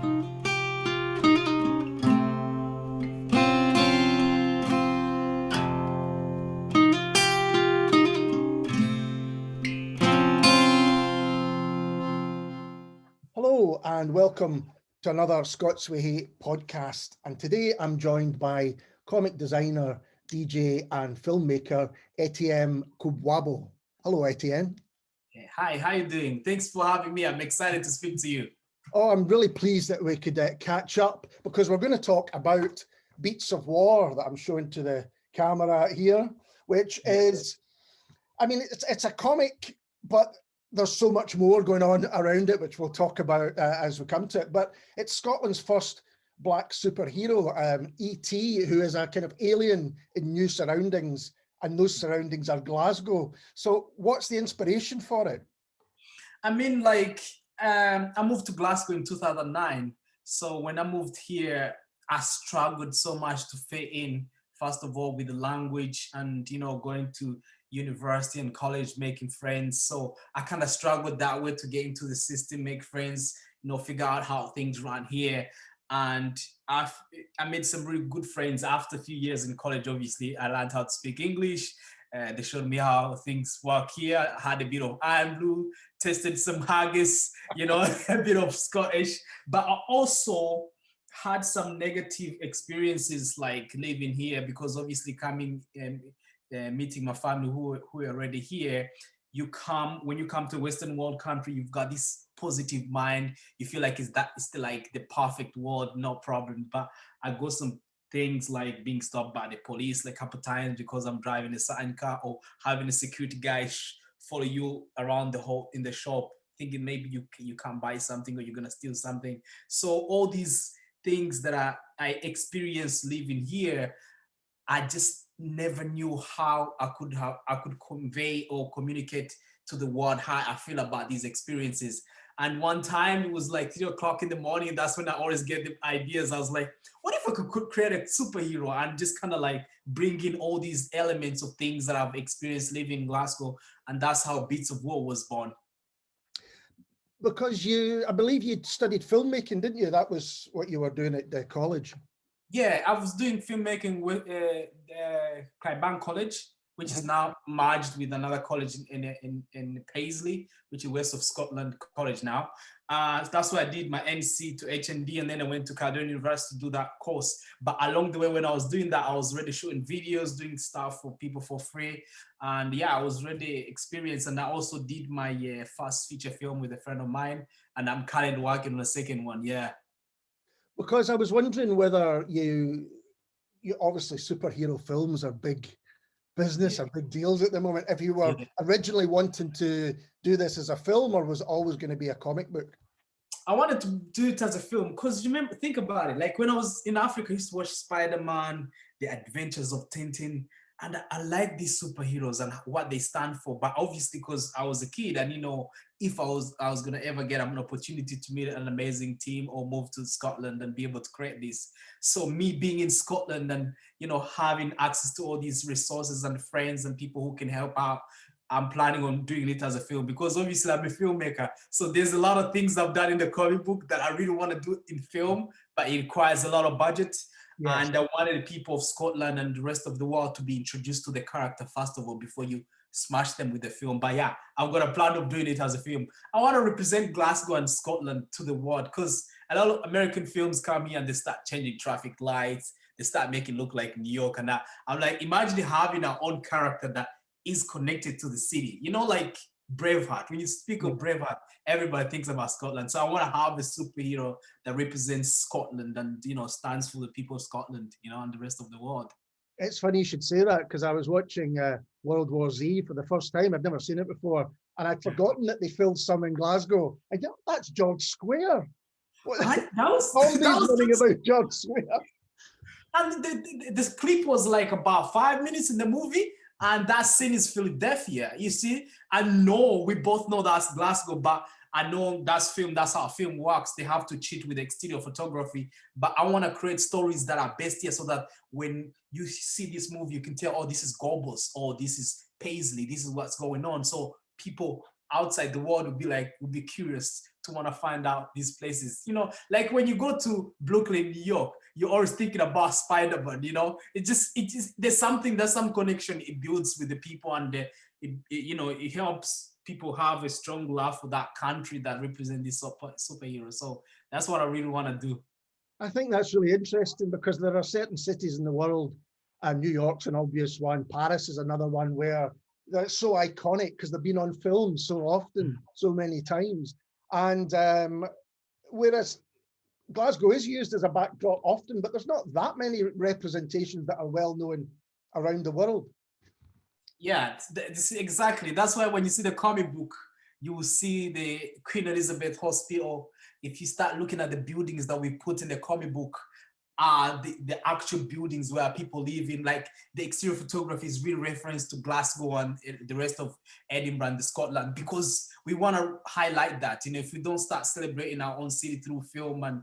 Hello and welcome to another Scots Whay podcast. And today I'm joined by comic designer, DJ and filmmaker Etienne Kubwabo. Hello, Etienne. Hi, how you doing? Thanks for having me. I'm excited to speak to you. Oh, I'm really pleased that we could catch up because we're going to talk about Beats of War that I'm showing to the camera here, which is, it's a comic, but there's so much more going on around it, which we'll talk about as we come to it. But it's Scotland's first black superhero, E.T., who is a kind of alien in new surroundings, and those surroundings are Glasgow. So what's the inspiration for it? I moved to Glasgow in 2009. So when I moved here, I struggled so much to fit in, first of all, with the language and, going to university and college, making friends. So I kind of struggled that way to get into the system, make friends, figure out how things run here. And I made some really good friends after a few years in college. Obviously, I learned how to speak English. They showed me how things work here. I had a bit of iron blue, tested some haggis, a bit of Scottish. But I also had some negative experiences like living here because obviously coming and meeting my family who are already here, when you come to a Western world country, you've got this positive mind. You feel like it's like the perfect world, no problem. But I got some things like being stopped by the police like a couple times because I'm driving a certain car, or having a security guy follow you around in the shop, thinking maybe you can't buy something or you're gonna steal something. So all these things that I experienced living here, I just never knew how I could convey or communicate to the world how I feel about these experiences. And one time it was like 3 o'clock in the morning. That's when I always get the ideas. I was like, what if I could create a superhero and just kind of like bring in all these elements of things that I've experienced living in Glasgow. And that's how Beats of War was born. Because I believe you studied filmmaking, didn't you? That was what you were doing at the college. Yeah, I was doing filmmaking with Clydebank College, which is now merged with another college in Paisley, which is west of Scotland College now. That's why I did my NC to HND, and then I went to Cardone University to do that course. But along the way, when I was doing that, I was already shooting videos, doing stuff for people for free. And yeah, I was really experienced. And I also did my first feature film with a friend of mine, and I'm currently working on a second one, yeah. Because I was wondering whether you obviously superhero films are big business, are big deals at the moment. If you were originally wanting to do this as a film, or was it always going to be a comic book? I wanted to do it as a film because think about it. Like when I was in Africa, I used to watch Spider-Man, The Adventures of Tintin, and I like these superheroes and what they stand for. But obviously, because I was a kid, and if I was gonna ever get an opportunity to meet an amazing team or move to Scotland and be able to create this. So me being in Scotland and having access to all these resources and friends and people who can help out, I'm planning on doing it as a film because obviously I'm a filmmaker. So there's a lot of things I've done in the comic book that I really want to do in film, but it requires a lot of budget. Yes. And I wanted the people of Scotland and the rest of the world to be introduced to the character first of all before you smash them with the film. But yeah, I've got a plan of doing it as a film. I want to represent Glasgow and Scotland to the world because a lot of American films come here and they start changing traffic lights. They start making it look like New York and that. I'm like, imagine having our own character that is connected to the city. Like Braveheart. When you speak of Braveheart, everybody thinks about Scotland. So I want to have a superhero that represents Scotland and, stands for the people of Scotland, and the rest of the world. It's funny you should say that because I was watching World War Z for the first time. I'd never seen it before. And I'd forgotten that they filmed some in Glasgow. I thought, that's George Square. That was running about George Square. And the clip was like about 5 minutes in the movie. And that scene is Philadelphia, you see? I know, we both know that's Glasgow, but I know that's how film works. They have to cheat with exterior photography. But I want to create stories that are best here so that when you see this movie, you can tell, oh, this is Gorbals, or this is Paisley, this is what's going on. So people outside the world would be curious to want to find out these places. You know, like when you go to Brooklyn, New York, you're always thinking about Spider-Man, you know? There's some connection it builds with the people, and you know, it helps people have a strong love for that country that represents these superheroes. So that's what I really want to do. I think that's really interesting because there are certain cities in the world, and New York's an obvious one, Paris is another one where that's so iconic because they've been on film so often, so many times. And whereas Glasgow is used as a backdrop often, but there's not that many representations that are well known around the world. Yeah, exactly. That's why when you see the comic book, you will see the Queen Elizabeth Hospital. If you start looking at the buildings that we put in the comic book, are the actual buildings where people live in. Like the exterior photography is real reference to Glasgow and the rest of Edinburgh and Scotland, because we want to highlight that. You know, if we don't start celebrating our own city through film and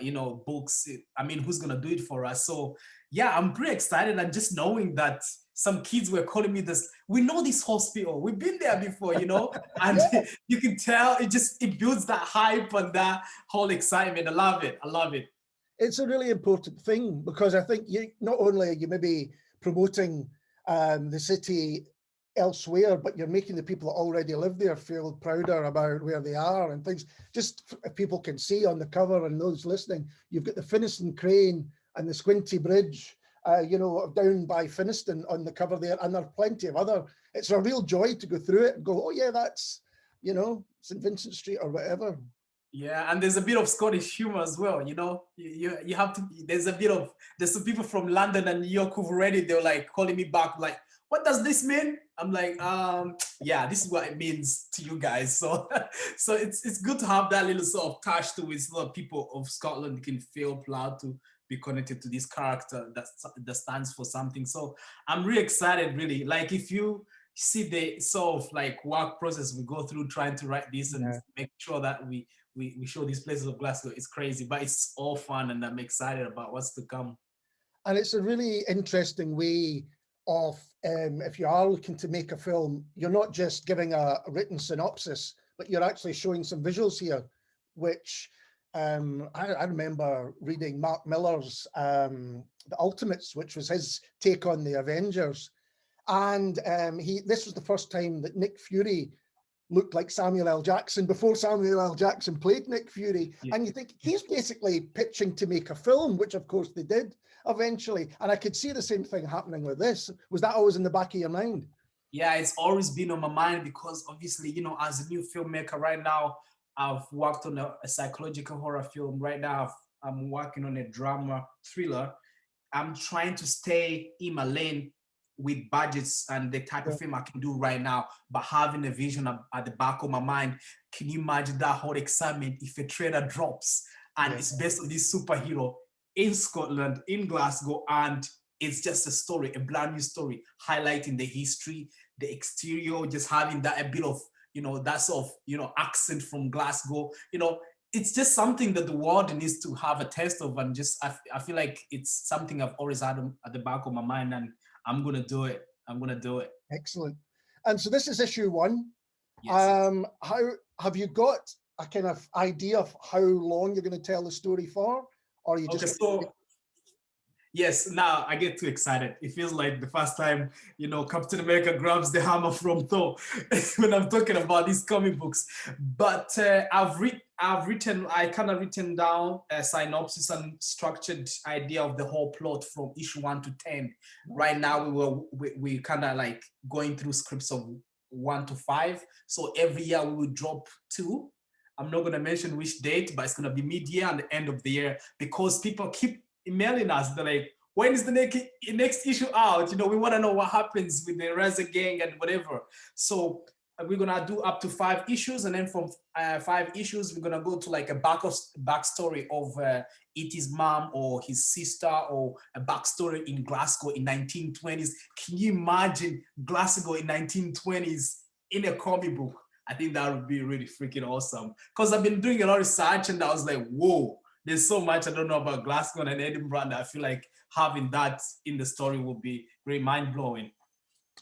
you know, books, I mean, who's gonna do it for us? So yeah, I'm pretty excited, and just knowing that some kids were calling me this, we know this hospital, we've been there before, you know, and yeah. You can tell it builds that hype and that whole excitement. I love it. I love it. It's a really important thing because I think not only are you maybe promoting the city elsewhere, but you're making the people that already live there feel prouder about where they are and things. Just if people can see on the cover, and those listening, you've got the Finnieston Crane and the Squinty Bridge, you know, down by Finnieston on the cover there, and there are plenty of other. It's a real joy to go through it and go, oh yeah, that's, you know, St. Vincent Street or whatever. Yeah, and there's a bit of Scottish humor as well, you know. You have to. There's some people from London and New York who've already, they're like calling me back, like, what does this mean? I'm like, yeah, this is what it means to you guys. So, so it's good to have that little sort of touch to it, so that people of Scotland can feel proud to be connected to this character that stands for something. So I'm really excited, really. Like if you see the sort of like work process we go through trying to write this and make sure that we show these places of Glasgow, it's crazy, but it's all fun, and I'm excited about what's to come. And it's a really interesting way of, if you are looking to make a film, you're not just giving a written synopsis, but you're actually showing some visuals here, which I remember reading Mark Millar's The Ultimates, which was his take on the Avengers. And this was the first time that Nick Fury looked like Samuel L. Jackson before Samuel L. Jackson played Nick Fury. Yeah. And you think he's basically pitching to make a film, which of course they did eventually. And I could see the same thing happening with this. Was that always in the back of your mind? Yeah, it's always been on my mind because obviously, you know, as a new filmmaker right now, I've worked on a psychological horror film. Right now, I'm working on a drama thriller. I'm trying to stay in my lane with budgets and the type of film I can do right now, but having a vision at the back of my mind. Can you imagine that whole excitement if a trailer drops and it's based on this superhero in Scotland, in Glasgow, and it's just a story, a brand new story, highlighting the history, the exterior, just having that a bit of, you know, that sort of, you know, accent from Glasgow, you know. It's just something that the world needs to have a taste of, and just I feel like it's something I've always had at the back of my mind, and I'm gonna do it. I'm gonna do it. Excellent. And so this is issue 1. Yes. How have you got a kind of idea of how long you're going to tell the story for, or are you just? Okay, so yes, now I get too excited. It feels like the first time, you know, Captain America grabs the hammer from Thor when I'm talking about these comic books. But I kind of written down a synopsis and structured idea of the whole plot from issue 1 to 10. Right now, we kind of like going through scripts of 1 to 5. So every year we will drop 2. I'm not going to mention which date, but it's going to be mid-year and the end of the year, because people keep emailing us. They're like, when is the next issue out? You know, we want to know what happens with the Raza gang and whatever. So we're gonna do up to 5 issues, and then from 5 issues, we're gonna go to like a backstory of Etie's mom or his sister, or a backstory in Glasgow in 1920s. Can you imagine Glasgow in 1920s in a comic book? I think that would be really freaking awesome, because I've been doing a lot of research and I was like, whoa, there's so much I don't know about Glasgow and Edinburgh, and I feel like having that in the story would be very mind-blowing.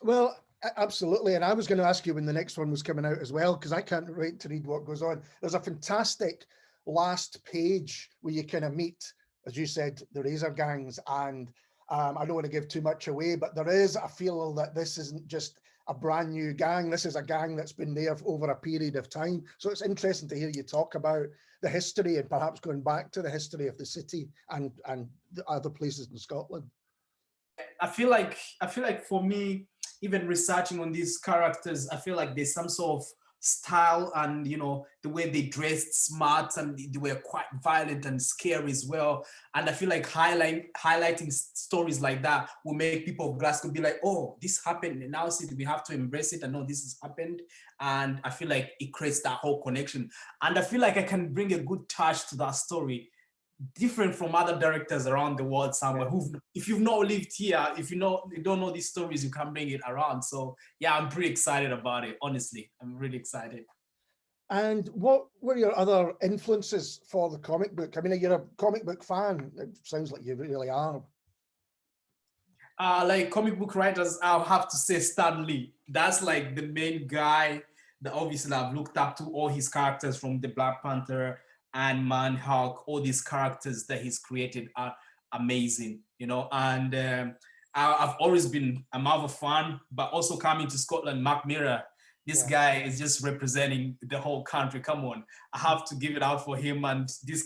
Well, Absolutely. And I was going to ask you when the next one was coming out as well, because I can't wait to read what goes on. There's a fantastic last page where you kind of meet, as you said, the Razor Gangs. And I don't want to give too much away, but there is a feel that this isn't just a brand new gang. This is a gang that's been there over a period of time. So it's interesting to hear you talk about the history and perhaps going back to the history of the city and the other places in Scotland. I feel like for me, even researching on these characters, I feel like there's some sort of style, and the way they dressed smart, and they were quite violent and scary as well. And I feel like highlighting stories like that will make people of Glasgow be like, oh, this happened in our city, we have to embrace it and know this has happened. And I feel like it creates that whole connection, and I feel like I can bring a good touch to that story, different from other directors around the world somewhere who, if you've not lived here, if you don't know these stories, you can bring it around. So yeah, I'm pretty excited about it. Honestly, I'm really excited. And what were your other influences for the comic book? I mean, you're a comic book fan. It sounds like you really are. Like comic book writers, I'll have to say Stan Lee. That's like the main guy that obviously I've looked up to. All his characters from the Black Panther, Ant-Man, Hulk, all these characters that he's created are amazing, And I've always been a Marvel fan, but also coming to Scotland, Mark Mira, this guy is just representing the whole country. Come on, I have to give it out for him, and these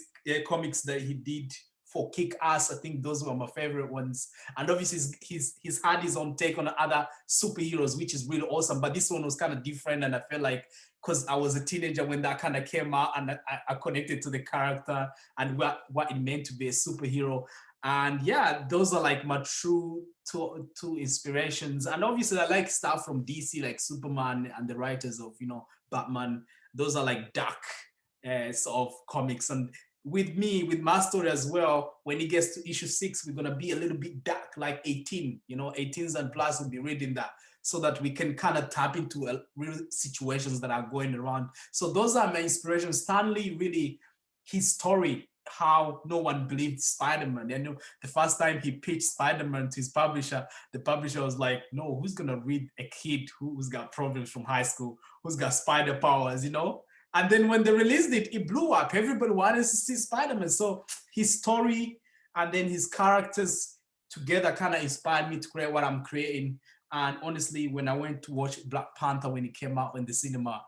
comics that he did for Kick-Ass, I think those were my favorite ones. And obviously he's had his own take on other superheroes, which is really awesome. But this one was kind of different, and I feel like because I was a teenager when that kind of came out, and I connected to the character and what it meant to be a superhero. And yeah, those are like my true two inspirations. And obviously I like stuff from DC, like Superman and the writers of, Batman. Those are like dark sort of comics. And with my story as well, when it gets to issue 6, we're gonna be a little bit dark, like 18, 18s and plus will be reading that, so that we can kind of tap into real situations that are going around. So those are my inspirations. Stan Lee, really, his story, how no one believed Spider-Man. The first time he pitched Spider-Man to his publisher, the publisher was like, no, who's gonna read a kid who's got problems from high school, who's got spider powers, And then when they released it, it blew up. Everybody wanted to see Spider-Man. So his story and then his characters together kind of inspired me to create what I'm creating. And honestly, when I went to watch Black Panther when it came out in the cinema,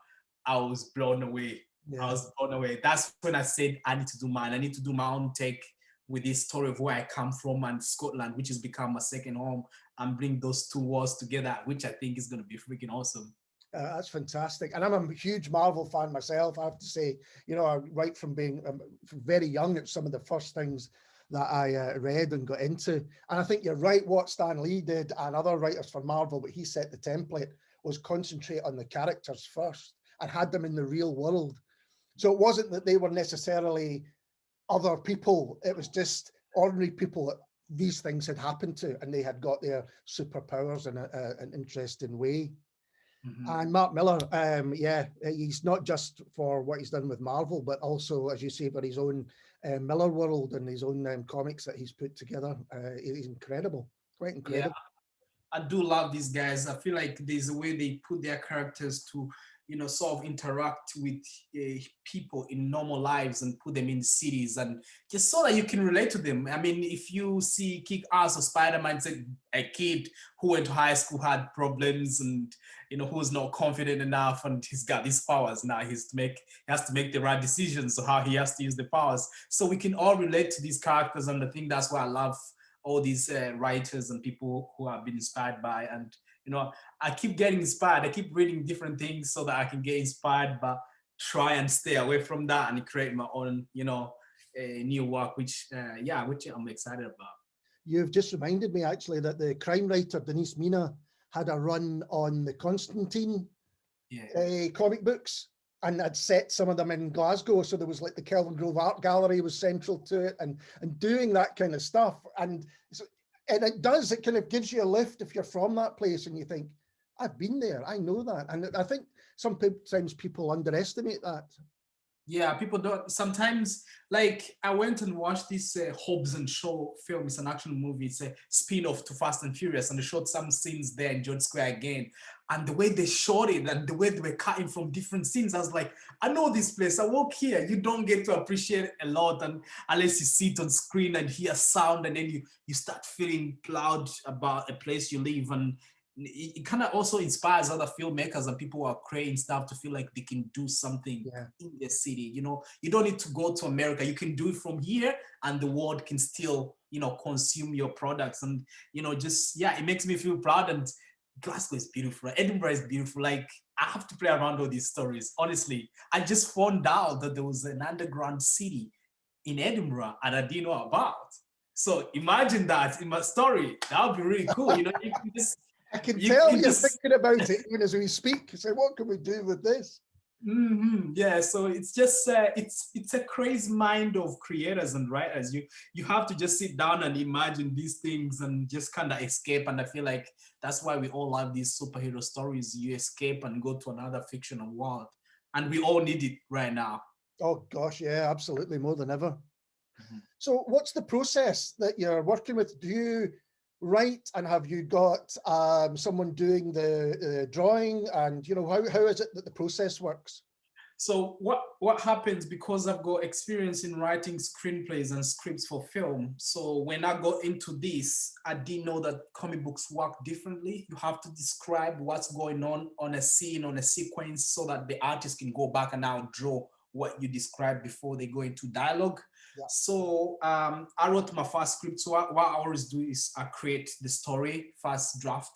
I was blown away. Yeah. I was blown away. That's when I said, I need to do mine. I need to do my own take with this story of where I come from and Scotland, which has become my second home, and bring those two worlds together, which I think is going to be freaking awesome. That's fantastic. And I'm a huge Marvel fan myself. I have to say, right from being from very young, it's some of the first things that I read and got into. And I think you're right. What Stan Lee did and other writers for Marvel, but he set the template, was concentrate on the characters first and had them in the real world. So it wasn't that they were necessarily other people. It was just ordinary people that these things had happened to, and they had got their superpowers in an interesting way. Mm-hmm. And Mark Millar, he's not just for what he's done with Marvel, but also, as you say, for his own Miller World and his own comics that he's put together. He's incredible, quite incredible. Yeah, I do love these guys. I feel like there's a way they put their characters to, sort of interact with people in normal lives and put them in cities, and just so that you can relate to them. I mean, if you see Kick-Ass or Spider-Man, it's a kid who went to high school, had problems, and who's not confident enough, and he's got these powers now. He has to make the right decisions of how he has to use the powers. So we can all relate to these characters, and I think that's why I love all these writers and people who have been inspired by. And I keep getting inspired. I keep reading different things so that I can get inspired, but try and stay away from that and create my own, new work, which I'm excited about. You've just reminded me actually that the crime writer Denise Mina had a run on the Constantine comic books, and had set some of them in Glasgow. So there was like the Kelvin Grove Art Gallery was central to it, and doing that kind of stuff. And it kind of gives you a lift if you're from that place and you think, I've been there, I know that. And I think sometimes people underestimate that. Yeah, people don't sometimes, like I went and watched this Hobbs and Shaw film. It's an action movie. It's a spin-off to Fast and Furious, and they showed some scenes there in George Square again. And the way they shot it and the way they were cutting from different scenes, I was like, I know this place. I walk here. You don't get to appreciate it a lot, and unless you see it on screen and hear sound, and then you start feeling proud about a place you live. And it kind of also inspires other filmmakers and people who are creating stuff to feel like they can do something Yeah. in their city. You know, you don't need to go to America. You can do it from here, and the world can still, you know, consume your products. And you know, just yeah, it makes me feel proud. And Glasgow is beautiful. Edinburgh is beautiful. Like I have to play around all these stories. Honestly, I just found out that there was an underground city in Edinburgh, and I didn't know about. So imagine that in my story. That would be really cool. You know, I can you tell can you're just thinking about it even as we speak. Say, what can we do with this? Yeah, so it's just it's a crazy mind of creators and writers. You have to just sit down and imagine these things and just kind of escape. And I feel like that's why we all love these superhero stories. You escape and go to another fictional world, and we all need it right now. Oh gosh, yeah, absolutely, more than ever. Mhm. So what's the process that you're working with? Do you write, and have you got someone doing the drawing? And you know, how is it that the process works? So what happens, because I've got experience in writing screenplays and scripts for film. So when I got into this, I didn't know that comic books work differently. You have to describe what's going on a scene, on a sequence, so that the artist can go back and now draw what you described before they go into dialogue. Yeah. So I wrote my first script. So what I always do is I create the story, first draft,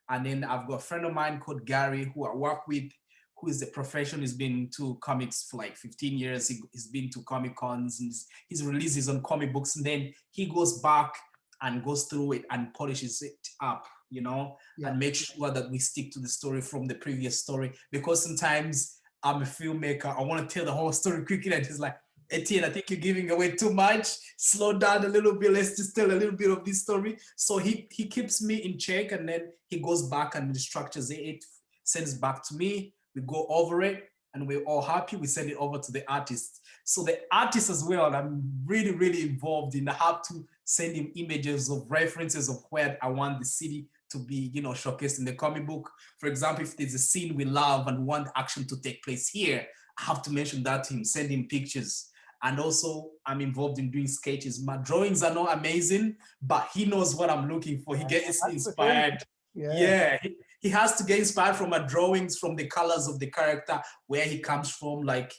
and then I've got a friend of mine called Gary who I work with, who is a profession. He's been to comics for like 15 years. He's been to Comic Cons, and he's releases on comic books. And then he goes back and goes through it and polishes it up, you know, Yeah. and make sure that we stick to the story from the previous story. Because sometimes I'm a filmmaker, I want to tell the whole story quickly, and he's like, Etienne, I think you're giving away too much. Slow down a little bit. Let's just tell a little bit of this story. So he keeps me in check, and then he goes back and structures it, sends back to me. We go over it, and we're all happy. We send it over to the artist. So the artist as well, I'm really, really involved in. I have to send him images of references of where I want the city to be, you know, showcased in the comic book. For example, if there's a scene we love and want action to take place here, I have to mention that to him, send him pictures. And also, I'm involved in doing sketches. My drawings are not amazing, but he knows what I'm looking for. He gets That's the thing. inspired. Yeah. Yeah, he has to get inspired from my drawings, from the colors of the character, where he comes from, like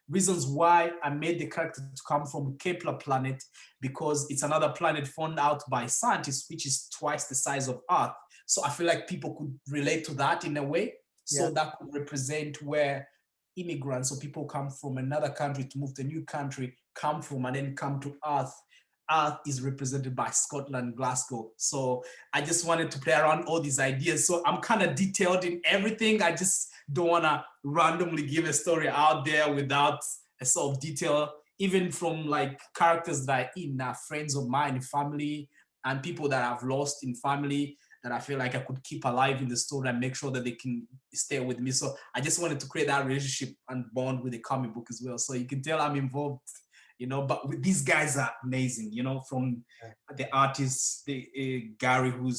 reasons why I made the character to come from Kepler planet, because it's another planet found out by scientists, which is twice the size of Earth. So I feel like people could relate to that in a way. Yeah. So that could represent where immigrants or people come from another country to move to a new country, come from and then come to Earth. Earth is represented by Scotland, Glasgow. So I just wanted to play around all these ideas. So I'm kind of detailed in everything. I just don't want to randomly give a story out there without a sort of detail, even from like characters that are in friends of mine, family, and people that I've lost in family, that I feel like I could keep alive in the story and make sure that they can stay with me. So I just wanted to create that relationship and bond with the comic book as well. So you can tell I'm involved, you know, but these guys are amazing, you know, from the artists, the Gary, who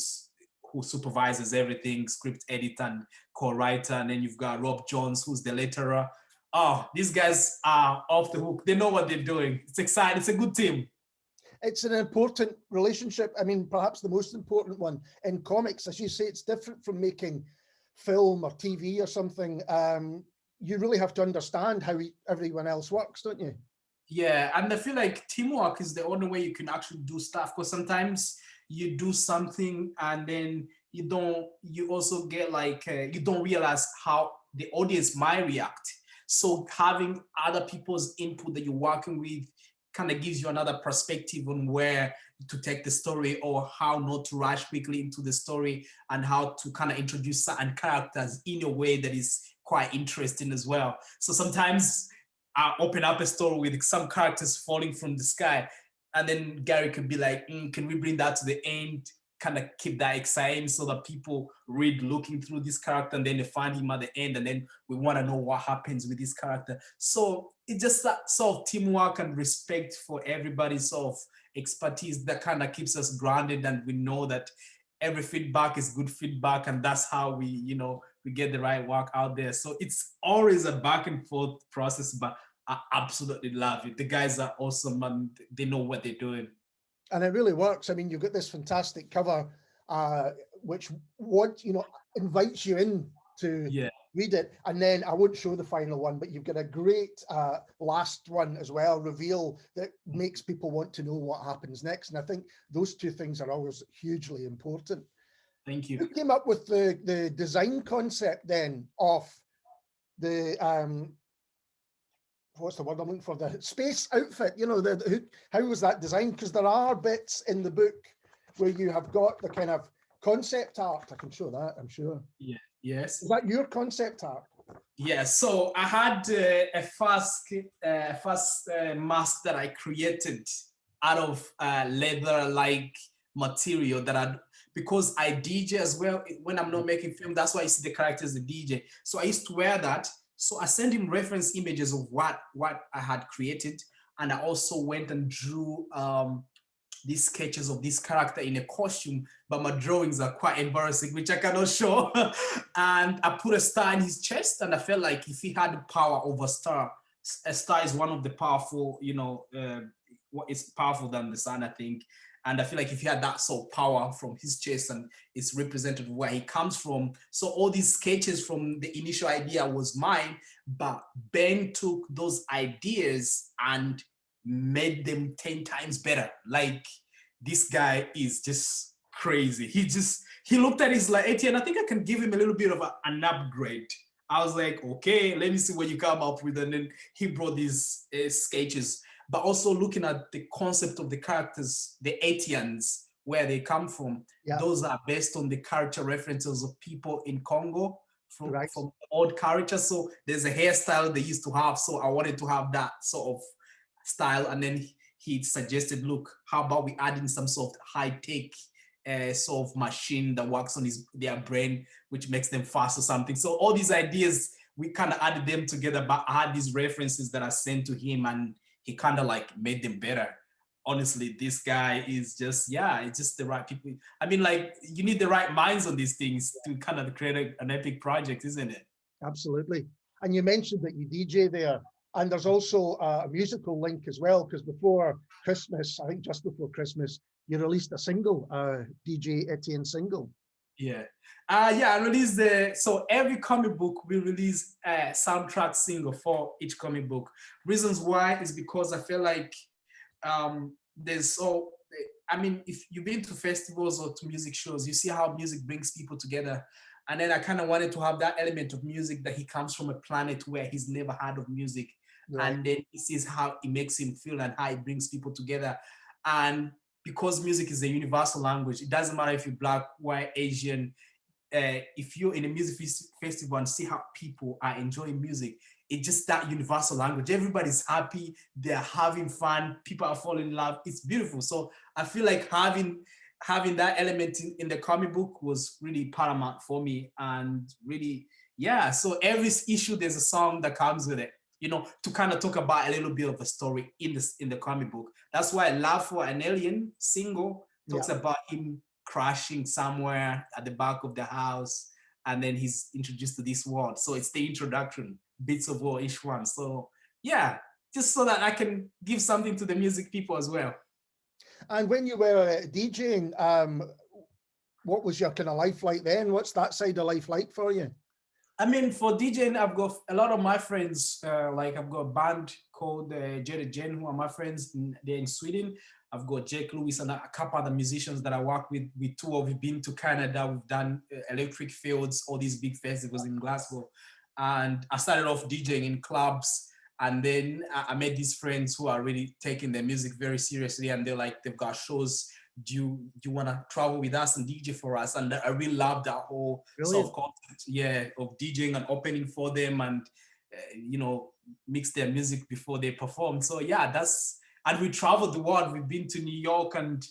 supervises everything, script edit and co-writer, and then you've got Rob Jones, who's the letterer. Oh, these guys are off the hook. They know what they're doing. It's exciting. It's a good team. It's an important relationship. I mean, perhaps the most important one in comics. As you say, it's different from making film or TV or something. You really have to understand how everyone else works, don't you? Yeah, and I feel like teamwork is the only way you can actually do stuff, because sometimes you do something and then you also get like, you don't realize how the audience might react. So having other people's input that you're working with kind of gives you another perspective on where to take the story, or how not to rush quickly into the story, and how to kind of introduce certain characters in a way that is quite interesting as well. So sometimes I open up a story with some characters falling from the sky, and then Gary could be like, can we bring that to the end? Kind of keep that exciting so that people read looking through this character, and then they find him at the end, and then we want to know what happens with this character. So it's just that sort of teamwork and respect for everybody's sort of expertise that kind of keeps us grounded, and we know that every feedback is good feedback, and that's how we, we get the right work out there. So it's always a back and forth process, but I absolutely love it. The guys are awesome and they know what they're doing. And it really works. I mean, you've got this fantastic cover, which invites you in to read it. And then I won't show the final one, but you've got a great last one as well, reveal, that makes people want to know what happens next. And I think those two things are always hugely important. Thank you. Who came up with the design concept then of the what's the word I'm looking for? The space outfit. How was that designed? Because there are bits in the book where you have got the kind of concept art. I can show that, I'm sure. Yeah. Yes. Is that your concept art? Yeah. So I had a first mask that I created out of leather-like material because I DJ as well. When I'm not making film, that's why you see the character as a DJ. So I used to wear that. So I sent him reference images of what I had created. And I also went and drew these sketches of this character in a costume, but my drawings are quite embarrassing, which I cannot show. And I put a star in his chest, and I felt like if he had the power of a star is one of the powerful, what is powerful than the sun, I think. And I feel like if he had that sort of power from his chest, and it's represented where he comes from. So all these sketches from the initial idea was mine, but Ben took those ideas and made them 10 times better. Like, this guy is just crazy. He looked at it, he's like, Etienne, I think I can give him a little bit of an upgrade. I was like, okay, let me see what you come up with. And then he brought these sketches, but also looking at the concept of the characters, the Etiennes, where they come from. Yeah. Those are based on the character references of people in Congo from old characters. So there's a hairstyle they used to have. So I wanted to have that sort of style. And then he suggested, look, how about we add in some sort of high-tech sort of machine that works on their brain, which makes them fast or something. So all these ideas, we kind of added them together, but I had these references that I sent to him, and he kind of like made them better. Honestly, this guy is just, it's just the right people. I mean, like, you need the right minds on these things to kind of create an epic project, isn't it? Absolutely. And you mentioned that you DJ there, and there's also a musical link as well, because before Christmas, I think just before Christmas, you released a single, DJ Etienne single. Yeah. I released so every comic book we release a soundtrack single for each comic book. Reasons why is because I feel like if you've been to festivals or to music shows, you see how music brings people together. And then I kind of wanted to have that element of music that he comes from a planet where he's never heard of music. Right. And then he sees how it makes him feel and how it brings people together. And because music is a universal language, it doesn't matter if you're Black, white, Asian. If you're in a music festival and see how people are enjoying music, it's just that universal language. Everybody's happy, they're having fun, people are falling in love. It's beautiful. So I feel like having that element in the comic book was really paramount for me. And really, so every issue, there's a song that comes with it, to kind of talk about a little bit of a story in the comic book. That's why Love for an Alien single talks about him crashing somewhere at the back of the house, and then he's introduced to this world. So it's the introduction, bits of all each one. So just so that I can give something to the music people as well. And when you were DJing, what was your kind of life like then? What's that side of life like for you? I mean, for DJing, I've got a lot of my friends, like I've got a band called Jerry Jen, who are my friends. They're in Sweden. I've got Jake Lewis and a couple other musicians that I work with. We two have been to Canada. We've done Electric Fields, all these big festivals in Glasgow. And I started off DJing in clubs. And then I met these friends who are really taking their music very seriously. And they're like, they've got shows. Do you want to travel with us and DJ for us? And I really love that whole sort of concept, of DJing and opening for them and, mix their music before they perform. So and we traveled the world. We've been to New York and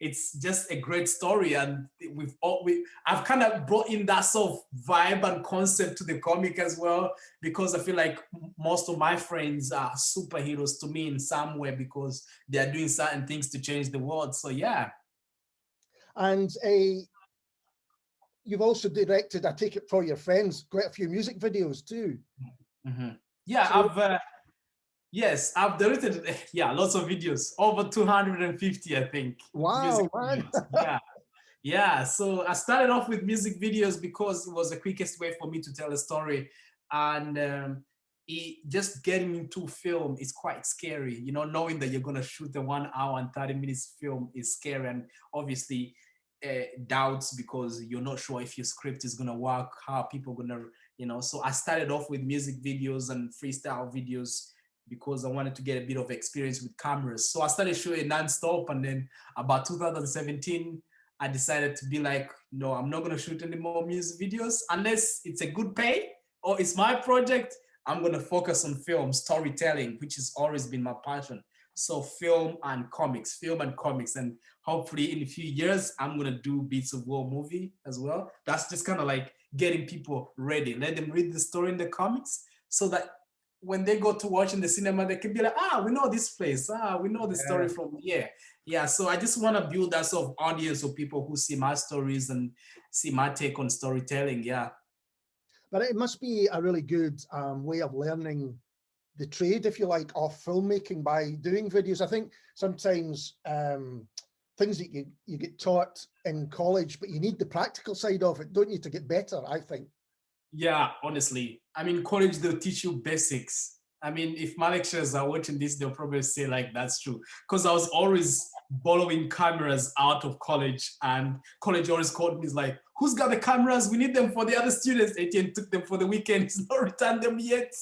it's just a great story, and I've kind of brought in that sort of vibe and concept to the comic as well, because I feel like most of my friends are superheroes to me in some way because they are doing certain things to change the world. So yeah. And you've also directed, I take it for your friends, quite a few music videos too. Mm-hmm. Yeah, So, yes, I've directed, yeah, lots of videos, over 250, I think. wow, Music man. videos. Yeah. Yeah, so I started off with music videos because it was the quickest way for me to tell a story. And just getting into film is quite scary. You know, knowing that you're going to shoot a 1 hour and 30 minutes film is scary. And obviously, doubts because you're not sure if your script is going to work, how people are going to, you know. So I started off with music videos and freestyle videos because I wanted to get a bit of experience with cameras. So I started shooting nonstop. And then about 2017, I decided to be like, no, I'm not going to shoot any more music videos unless it's a good pay or it's my project. I'm going to focus on film storytelling, which has always been my passion. So film and comics. And hopefully in a few years, I'm going to do Beats of War movie as well. That's just kind of like getting people ready. Let them read the story in the comics so that when they go to watch in the cinema, they can be like, we know this place. We know the story from here. Yeah, so I just want to build that sort of audience of people who see my stories and see my take on storytelling. Yeah. But it must be a really good way of learning the trade, if you like, of filmmaking by doing videos. I think sometimes things that you get taught in college, but you need the practical side of it, don't you, to get better, I think. Yeah, honestly. I mean, college, they'll teach you basics. I mean, if my lecturers are watching this, they'll probably say like, that's true. Because I was always borrowing cameras out of college, and college always called me like, who's got the cameras? We need them for the other students. Etienne took them for the weekend. He's not returned them yet.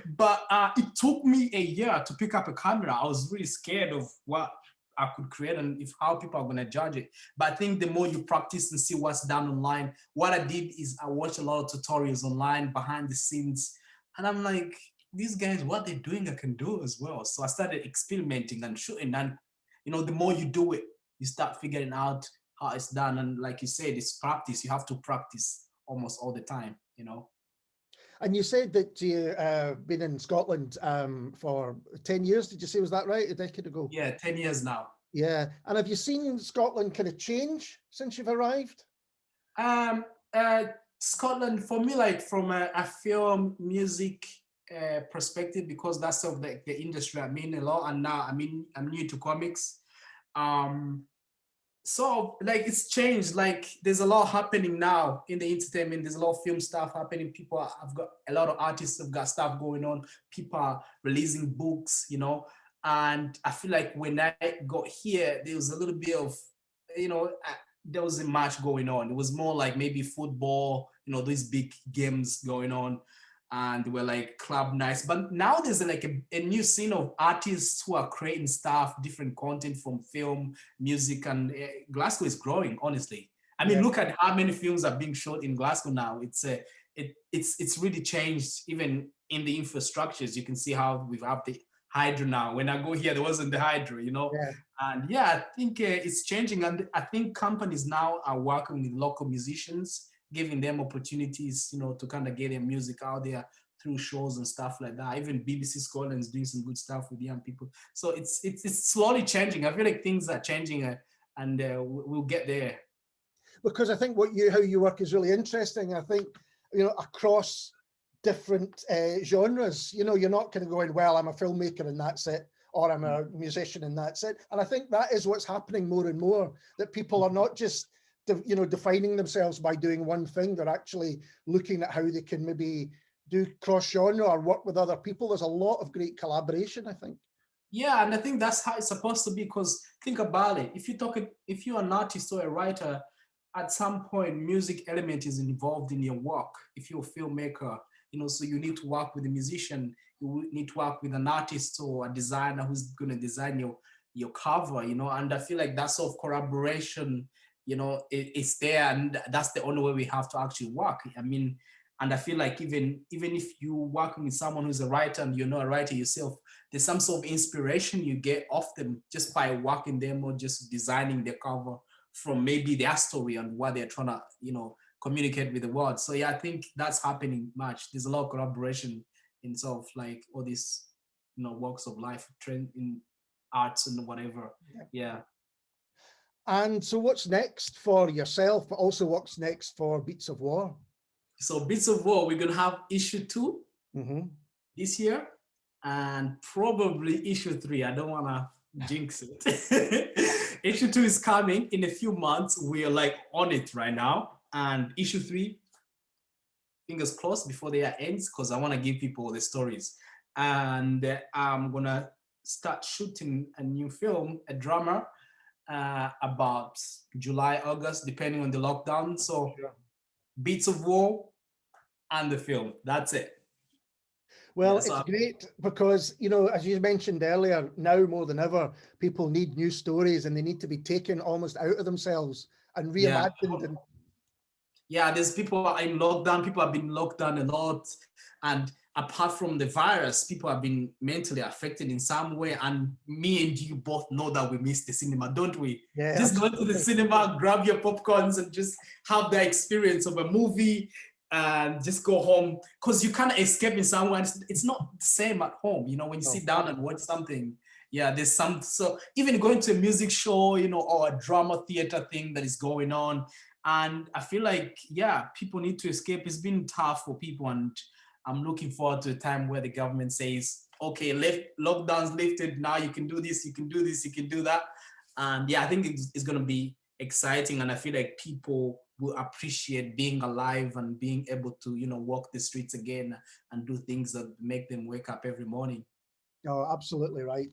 But it took me a year to pick up a camera. I was really scared of what I could create and if how people are going to judge it. But I think the more you practice and see what's done online, what I did is I watched a lot of tutorials online behind the scenes, and I'm like, these guys, what they're doing, I can do as well. So I started experimenting and shooting, and you know, the more you do it, you start figuring out how it's done. And like you said, it's practice. You have to practice almost all the time, you know. And you said that you been in Scotland for 10 years. Did you say, was that right? A decade ago? Yeah, 10 years now. Yeah. And have you seen Scotland kind of change since you've arrived? Um, uh, Scotland, for me, like from a film music perspective, because that's sort of the industry I'm in a lot, and now I'm new to comics. So like it's changed. Like there's a lot happening now in the entertainment. There's a lot of film stuff happening. I've got a lot of artists have got stuff going on. People are releasing books, you know. And I feel like when I got here, there was a little bit of, you know, there wasn't much going on. It was more like maybe football, you know, these big games going on, and we're like club nights. But now there's like a new scene of artists who are creating stuff, different content from film, music, and Glasgow is growing, honestly. I mean, look at how many films are being shot in Glasgow now. It's really changed even in the infrastructures. You can see how we have the hydro now. When I go here, there wasn't the hydro, you know. Yeah. And yeah, I think it's changing, and I think companies now are working with local musicians, giving them opportunities, you know, to kind of get their music out there through shows and stuff like that. Even BBC Scotland is doing some good stuff with young people. So it's slowly changing. I feel like things are changing, and we'll get there. Because I think how you work is really interesting. I think, you know, across different genres, you know, you're not kind of going, well, I'm a filmmaker and that's it, or I'm a musician and that's it. And I think that is what's happening more and more, that people are not just, you know, defining themselves by doing one thing. They're actually looking at how they can maybe do cross genre or work with other people. There's a lot of great collaboration, I think. Yeah, and I think that's how it's supposed to be, because think about it. If you're an artist or a writer, at some point, music element is involved in your work. If you're a filmmaker, you know, so you need to work with a musician, you need to work with an artist or a designer who's going to design your cover, you know, and I feel like that sort of collaboration, you know, it's there, and that's the only way we have to actually work. I mean, and I feel like even if you working with someone who's a writer and you're not a writer yourself, there's some sort of inspiration you get off them just by working them or just designing their cover from maybe their story and what they're trying to, communicate with the world. So yeah, I think that's happening much. There's a lot of collaboration in sort of like all these, walks of life, trend in arts and whatever. Yeah. And so what's next for yourself, but also what's next for Beats of War? So Beats of War, we're gonna have issue 2 this year, and probably issue 3. I don't wanna jinx it. Issue 2 is coming in a few months. We are like on it right now, and issue 3, fingers crossed before the year ends, because I want to give people the stories. And I'm gonna start shooting a new film, a drama, about July, August, depending on the lockdown. So Beats of War and the film, that's it. Well, it's great because, as you mentioned earlier, now more than ever, people need new stories and they need to be taken almost out of themselves and reimagined. Yeah, there's people in lockdown, people have been locked down a lot. And apart from the virus, people have been mentally affected in some way. And me and you both know that we miss the cinema, don't we? Yeah, just go to the cinema, grab your popcorns and just have the experience of a movie and just go home, because you can't escape in some way. It's not the same at home, when you sit down and watch something. Yeah, there's so even going to a music show, or a drama theater thing that is going on. And I feel like, people need to escape. It's been tough for people, and I'm looking forward to a time where the government says, okay, lockdown's lifted, now you can do this, you can do this, you can do that. And I think it's going to be exciting, and I feel like people will appreciate being alive and being able to, walk the streets again and do things that make them wake up every morning. Oh, absolutely right.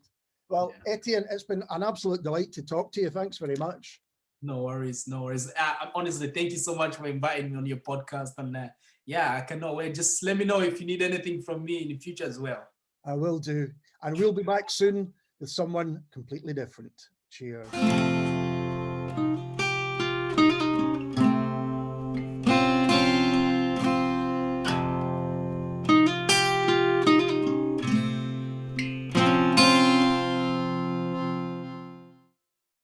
Well, Etienne, it's been an absolute delight to talk to you. Thanks very much. No worries, no worries. Honestly, thank you so much for inviting me on your podcast. And I cannot wait. Just let me know if you need anything from me in the future as well. I will do. And we'll be back soon with someone completely different. Cheers.